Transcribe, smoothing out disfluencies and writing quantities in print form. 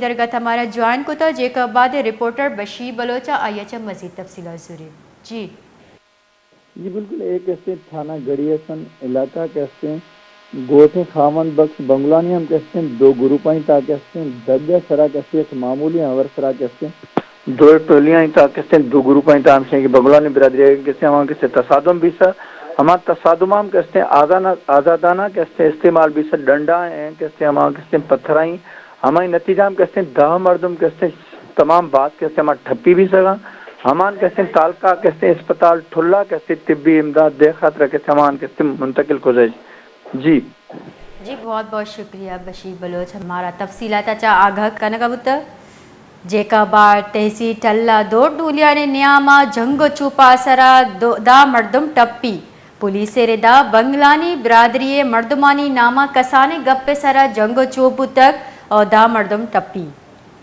درگت ہمارا جوائن کو تھا جے کا بعد رپورٹر بشیر بلوچا آئی اچھا مزید تفصیلات ضرور جی بالکل ایک کہتے ہیں تھانہ گڑیسن علاقہ کہتے ہیں گوٹے خامن بخش بنگلانی ہم کہتے ہیں دو گروپائیں تا کہتے ہیں درجہ سرا کہتے ہیں معمولی اور سرا کہتے ہیں دو ٹولیاں تا کہتے ہیں دو گروپائیں تا ہم کہتے ہیں بنگلانی برادری کہتے ہیں وہاں کہتے ہیں تصادم بھی سر ہمارا تصادمام کہتے ہیں آزادانہ کہتے ہیں استعمال بھی سر ڈنڈا ہیں کہتے ہیں ہمارا کہتے ہیں پتھرائیں ہمارے نتیجہ ہم کہتے ہیں دہ مردم کہتے ہیں تمام بات کہتے ہیں ہمارا ٹھپی بھی سکا ہمان کہتے ہیں تالکہ کہتے ہیں اسپتال ٹھلا کہتے ہیں طبی امداد دے خاطر کہتے ہیں ہمان کہتے ہیں منتقل کو جائے جی بہت بہت شکریہ بشیر بلوچ ہمارا تفصیلات اچھا آگاہ کرنے کا بتا جیکا بار تحصیل ٹھلا دو ڈولیا نے نیاما جنگ چوپا سرا دا مردم ٹپی پولیس ردا بنگلانی برادری مردمانی نامہ کسانے گپ سرا جنگ چوپ تک اور دا مردم ٹپی